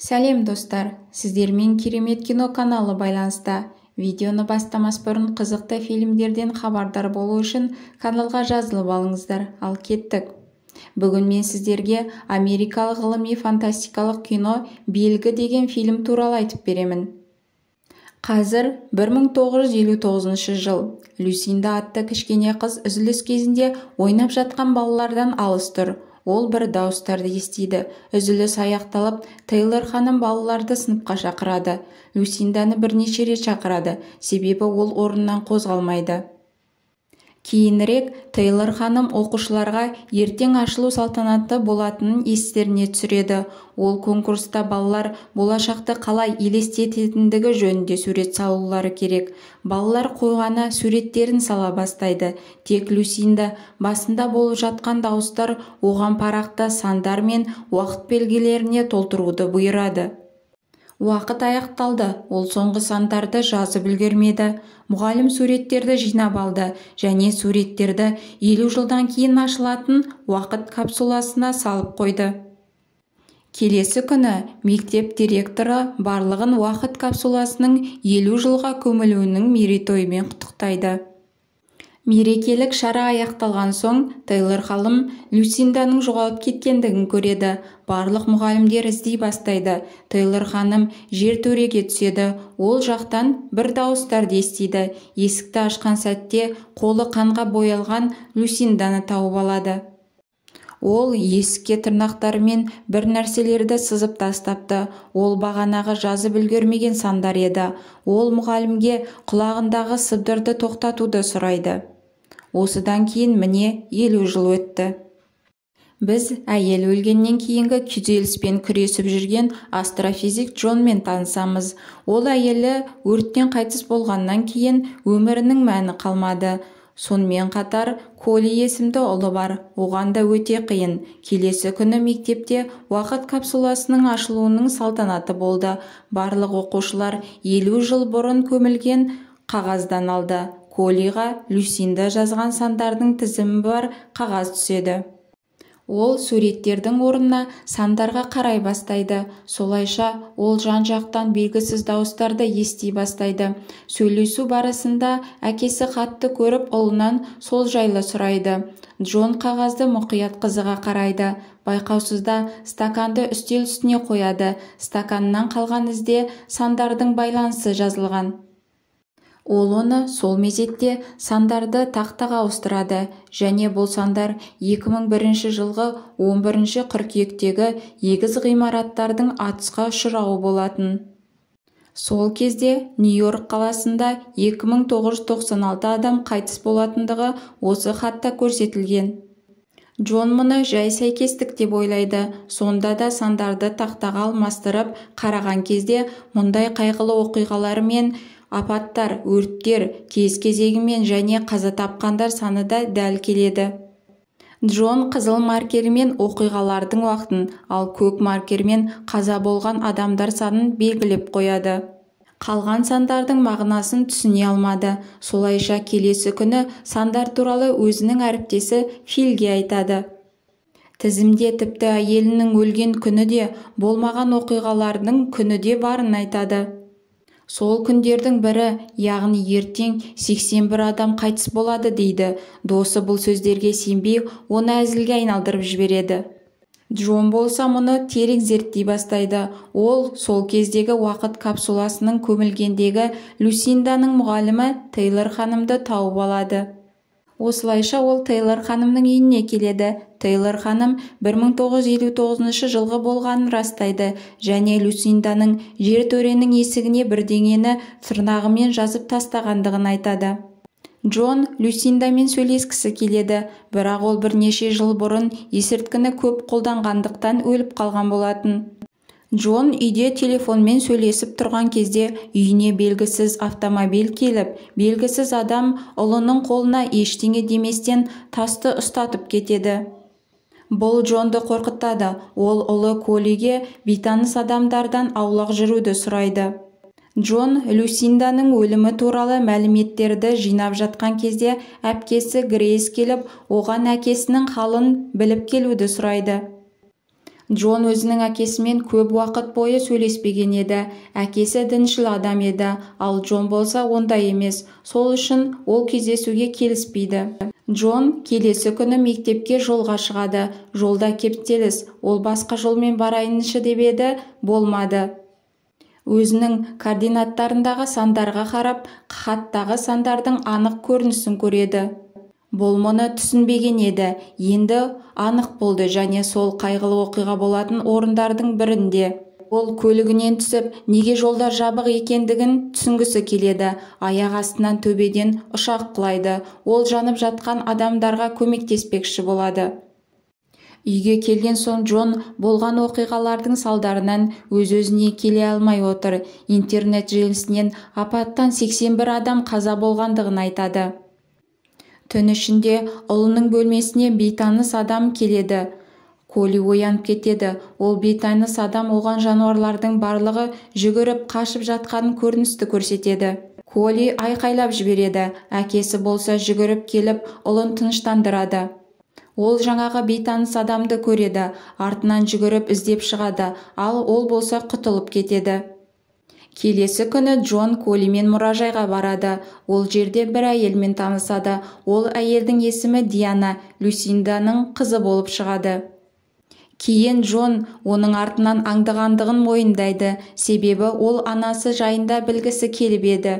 Сәлем достар, сіздермен Керемет кино каналы байланыста. Видеоны бастамас бұрын қызықты фильмдерден хабардар болу үшін каналға жазылып алыңыздар. Ал кеттік. Бүгін мен сіздерге америкалық ғылыми фантастикалық кино «Белгі» деген фильм туралы айтып беремін. Қазір 1959 жыл. Люсинда атты кішкене қыз үзіліс кезінде ойнап жатқан балалардан алыс тұр. Ол бір дауыстарды естиді. Үзіліс аяқталып, Тейлор ханым балаларды сыныпқа шақырады. Люсинданы бірнеше рет шақырады, себебі ол орнынан қозғалмайды. Кейінірек Тейлор ханым оқушыларға ертең ашылу салтанаты болатынын естеріне түсіреді. Ол конкурста балалар болашақты қалай елестететіндігі жөнінде сурет салулары керек. Балалар қойғаны суреттерін сала бастайды. Тек Люсинда басында болып жатқан дауыстар оған парақты сандар мен уақыт белгілеріне толтыруды бұйырады. Уақыт аяқталды, ол соңғы сандарды жазып үлгермеді. Мұғалім суреттерді жинап алды және суреттерді 50 жылдан кейін ашылатын уақыт капсуласына салып қойды. Келесі күні мектеп директоры барлығын уақыт капсуласының 50 жылға көмілуінің мерейтойымен құттықтайды. Мерекелік шара аяқталған соң Тейлор ханым Люсинданың жоғалып кеткендігін көреді. Барлық мұғалімдер іздей бастайды. Тейлор ханым жертөреге түседі. Ол жақтан бір дауыстарды естиді. Есікті ашқан сәтте қолы қанға боялған Люсинданы тауып алады. Ол есікке тырнақтарымен бір нәрселерді сызып тастапты. Ол бағанағы жазып үлгермеген сандар еді. Ол мұғалімге құлағындағы сыбдырды тоқтатуды сұрайды. Осыдан кейін міне 50 жыл өтті. Біз әйел өлгеннен кейінгі күйзеліспен күресіп жүрген астрофизик Джонмен танысамыз. Ол әйелі өрттен қайтыс болғаннан кейін өмірінің мәні қалмады. Сонымен қатар Коли есімді ұлы бар. Оған да өте қиын. Келесі күні мектепте уақыт капсуласының ашылуының салтанаты болды. Барлық оқушылар 50 жыл бұрын көмілген қағаздан алды. Колиға Люсинда жазған сандардың тізімі бар қағаз түседі. Ол суреттердің орнына сандарға қарай бастайды. Солайша ол жан-жақтан белгісіз дауыстарды ести бастайды. Сөйлесу барысында әкесі хатты көріп ұлынан сол жайлы сұрайды. Джон қағазды мұқият қызыға қарайды. Байқаусызда стаканды үстел үстіне қояды. Стаканнан қалған ізде сандардың байланысы жазылған. Ол оны сол мезетте сандарды тақтаға ауыстырады және бұл сандар 2001 жылғы 11 қыркүйектегі егіз ғимараттардың атысқа ұшырауы болатын. Сол кезде Нью-Йорк қаласында 2996 адам қайтыс болатындығы осы хатта көрсетілген. Джон мұны жай сәйкестік деп ойлайды. Сонда да сандарды тақтаға алмастырып қараған кезде мұндай қайғылы оқиғалар мен апаттар, өрттер, кез-кезегімен және қаза тапқандар саны да дәл келеді. Джон қызыл маркермен оқиғалардың уақытын, ал көк маркермен қаза болған адамдар санын белгілеп қояды. Қалған сандардың мағынасын түсіне алмады. Солайша келесі күні сандар туралы өзінің әріптесі Филге айтады. Тізімде тіпті әйелінің өлген күні де, болмаған оқиғалардың күні де барын айтады. Сол күндердің бірі, яғни ертең 81 адам қайтыс болады дейді. Досы бұл сөздерге сенбей, оны әзілге айналдырып жібереді. Джон болса мұны терең зерттей бастайды. Ол сол кездегі уақыт капсуласының көмілгендегі Люсинданың мұғалімі Тейлор ханымды тауып алады. Осылайша ол Тейлор ханымның үйіне келеді. Тейлор ханым 1959 жылғы болғанын растайды және Люсинданың жертөренің есігіне бірдеңені тырнағымен жазып тастағандығын айтады. Джон Люсиндамен сөйлескісі келеді, бірақ ол бірнеше жыл бұрын есірткіні көп қолданғандықтан өліп қалған болатын. Джон үйде телефонмен сөйлесіп тұрған кезде үйіне белгісіз автомобиль келіп, белгісіз адам ұлының қолына ештеңе деместен тасты ұстатып кетеді. Бұл Джонды қорқытады. Ол ұлы Колиге бейтаныс адамдардан аулақ жүруді сұрайды. Джон Люсинданың өлімі туралы мәліметтерді жинап жатқан кезде әпкесі Грейс келіп, оған әкесінің халын біліп келуді сұрайды. Джон өзінің әкесімен көп уақыт бойы сөйлеспеген еді. Әкесі діншіл адам еді, ал Джон болса ондай емес. Сол үшін ол кездесуге келіспейді. Джон келесі күні мектепке жолға шығады. Жолда кептеліс. Ол басқа жолмен барайыншы деп еді, болмады. Өзінің координаттарындағы сандарға қарап, хаттағы сандардың анық көрінісін көреді. Бұл мұны түсінбеген еді, енді анық болды және сол қайғылы оқиға болатын орындардың бірінде. Ол көлігінен түсіп, неге жолдар жабық екендігін түсінгісі келеді. Аяқ астынан төбеден ұшақ құлайды. Ол жанып жатқан адамдарға көмектеспекші болады. Үйге келген соң Джон болған оқиғалардың салдарынан өз-өзіне келе алмай отыр. Интернет желісінен апаттан 81 адам қаза болғандығын айтады. Түн ішінде ұлының бөлмесіне бейтаныс адам келеді. Коли оянып кетеді. Ол бейтаныс адам оған жануарлардың барлығы жүгіріп қашып жатқанын көріністі көрсетеді. Коли айқайлап жібереді. Әкесі болса жүгіріп келіп ұлын тыныштандырады. Ол жаңағы бейтаныс адамды көреді, артынан жүгіріп іздеп шығады, ал ол болса құтылып кетеді. Келесі күні Джон Колимен мұражайға барады. Ол жерде бір әйелмен танысады. Ол әйелдің есімі Диана, Люсинданың қызы болып шығады. Кейін Джон оның артынан аңдығандығын мойындайды, себебі ол анасы жайында білгісі келіп еді.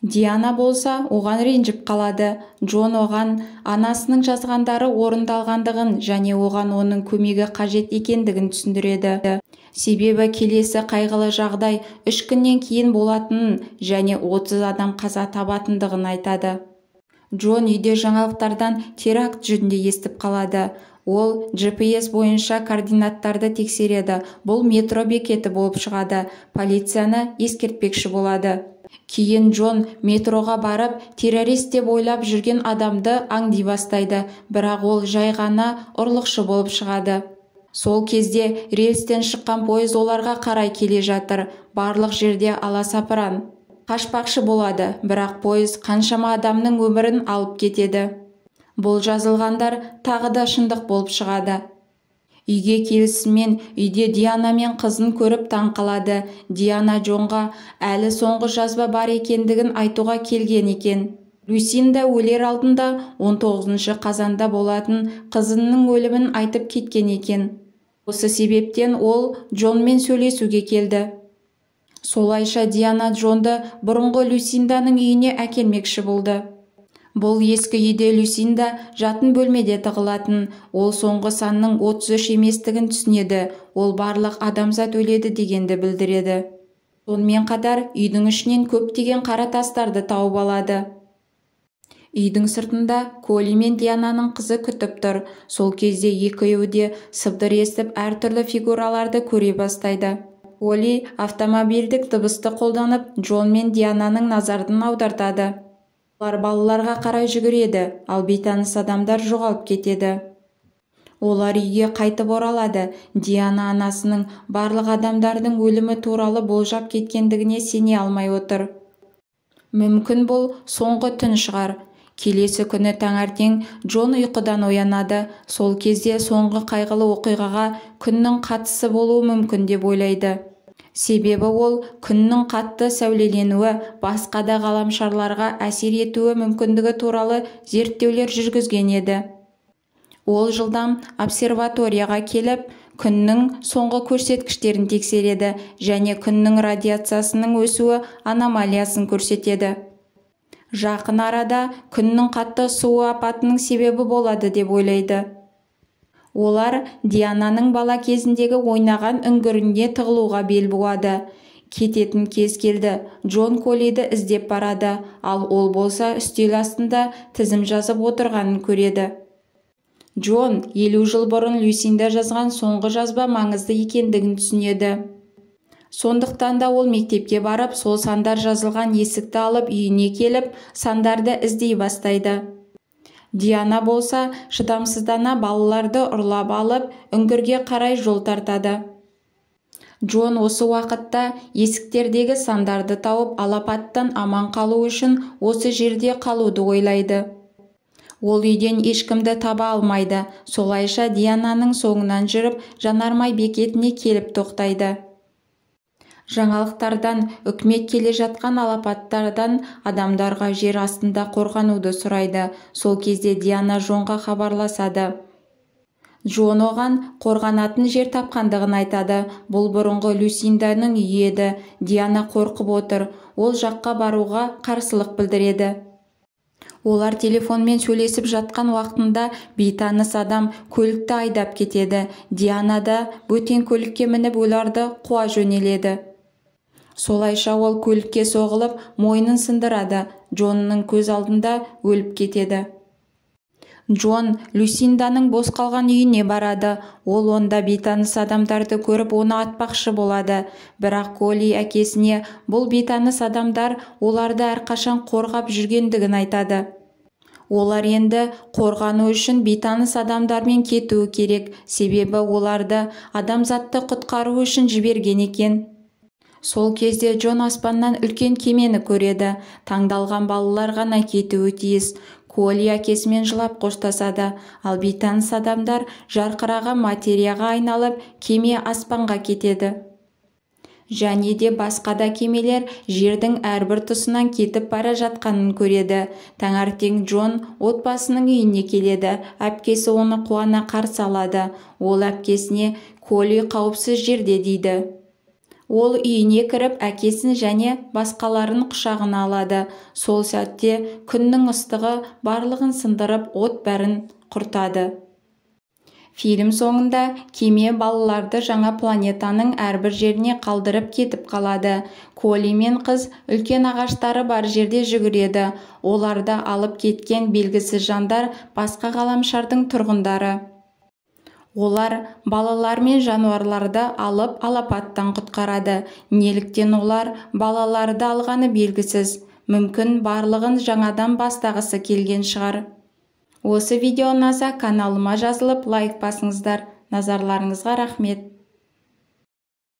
Диана болса оған ренжіп қалады. Джон оған анасының жазғандары орындалғандығын және оған оның көмегі қажет екендігін түсіндіреді. Себебі келесі қайғылы жағдай 3 күннен кейін болатынын және 30 адам қаза табатындығын айтады. Джон үйде жаңалықтардан теракт жөнінде естіп қалады. Ол GPS бойынша координаттарды тексереді. Бұл метро бекеті болып шығады. Полицияны ескертпекші болады. Кейін Джон метроға барып, террорист деп ойлап жүрген адамды аңди бастайды, бірақ ол жай ғана ұрлықшы болып шығады. Сол кезде рельстен шыққан пойыз оларға қарай келе жатыр. Барлық жерде аласапыран. Қашпақшы болады, бірақ пойыз қаншама адамның өмірін алып кетеді. Бұл жазылғандар тағы да шындық болып шығады. Үйге келісімен үйде Диана мен қызын көріп таң қалады. Диана Джонға әлі соңғы жазба бар екендігін айтуға келген екен. Люсинда өлер алдында 19 қазанда болатын қызының өлімін айтып кеткен екен. Осы себептен ол Джонмен сөйлесуге келді. Солайша Диана Джонды бұрынғы Люсинданың үйіне әкелмекші болды. Бұл ескі үйде Люсинда жатын бөлмеде тығылатын. Ол соңғы санның 33 еместігін түсінеді. Ол барлық адамзат өледі дегенді білдіреді. Сонымен қатар үйдің ішінен көптеген қара тастарды тауып алады. Үйдің сыртында Коли мен Диананың қызы күтіп тұр. Сол кезде екеуі де сыбдыр естіп әртүрлі фигураларды көре бастайды. Коли автомобильдік дыбысты қолданып Джон мен Диананың назарын аудартады. Олар балаларға қарай жүгіреді, ал бейтаныс адамдар жоғалып кетеді. Олар үйге қайтып оралады. Диана анасының барлық адамдардың өлімі туралы болжап кеткендігіне сене алмай отыр. Мүмкін бұл соңғы түн шығар. Келесі күні таңертең Джон ұйқыдан оянады. Сол кезде соңғы қайғылы оқиғаға күннің қатысы болуы мүмкін деп ойлайды. Себебі ол күннің қатты сәулеленуі басқа да ғаламшарларға әсер етуі мүмкіндігі туралы зерттеулер жүргізген еді. Ол жылдам обсерваторияға келіп, күннің соңғы көрсеткіштерін тексереді және күннің радиациясының өсуі аномалиясын көрсетеді. Жақын арада күннің қатты суы апатының себебі болады деп ойлайды. Олар Диананың бала кезіндегі ойнаған үңгіріне тығылуға бел буады. Кететін кез келді. Джон Колиді іздеп барады, ал ол болса үстел астында тізім жазып отырғанын көреді. Джон 50 жыл бұрын Люсинда жазған соңғы жазба маңызды екендігін түсінеді. Сондықтан да ол мектепке барып, сол сандар жазылған есікті алып үйіне келіп, сандарды іздей бастайды. Диана болса шыдамсыздана балаларды ұрлап алып, үңгірге қарай жол тартады. Джон осы уақытта есіктердегі сандарды тауып, алапаттан аман қалу үшін осы жерде қалуды ойлайды. Ол үйден ешкімді таба алмайды. Солайша Диананың соңынан жүріп, жанармай бекетіне келіп тоқтайды. Жаңалықтардан үкімет келе жатқан алапаттардан адамдарға жер астында қорғануды сұрайды. Сол кезде Диана Джонға хабарласады. Джон оған қорғанатын жер тапқандығын айтады. Бұл бұрынғы Люсинданың үйі еді. Диана қорқып отыр. Ол жаққа баруға қарсылық білдіреді. Олар телефонмен сөйлесіп жатқан уақытында бейтаныс адам көлікті айдап кетеді. Диана да бөтен көлікке мініп оларды қуа жөнеледі. Солайша ол көлікке соғылып, мойнын сындырады. Джонның көз алдында өліп кетеді. Джон Люсинданың бос қалған үйіне барады. Ол онда бейтаныс адамдарды көріп, оны атпақшы болады. Бірақ Колли әкесіне бұл бейтаныс адамдар оларды әрқашан қорғап жүргендігін айтады. Олар енді қорғану үшін бейтаныс адамдармен кетуі керек, себебі оларды адамзатты құтқару үшін жіберген екен. Сол кезде Джон аспаннан үлкен кемені көреді. Таңдалған балалар ғана кетуі тиіс. Колли әкесімен жылап қоштасады, ал бейтаныс адамдар жарқыраған материяға айналып, кеме аспанға кетеді. Және де басқа да кемелер жердің әрбір тұсынан кетіп бара жатқанын көреді. Таңертең Джон отбасының үйіне келеді. Әпкесі оны қуана қарсы алады. Ол әпкесіне Колли қауіпсіз жерде дейді. Ол үйіне кіріп, әкесін және басқаларын құшағына алады. Сол сәтте күннің ыстығы барлығын сындырып, от бәрін құртады. Фильм соңында кеме балаларды жаңа планетаның әрбір жеріне қалдырып кетіп қалады. Колли мен қыз үлкен ағаштары бар жерде жүгіреді. Оларды алып кеткен белгісіз жандар басқа ғаламшардың тұрғындары. Олар балалар мен жануарларды алып алапаттан құтқарады. Неліктен олар балаларды алғаны белгісіз. Мүмкін барлығын жаңадан бастағысы келген шығар. Осы видео ұнаса, каналыма жазылып, лайк басыңыздар. Назарларыңызға рахмет.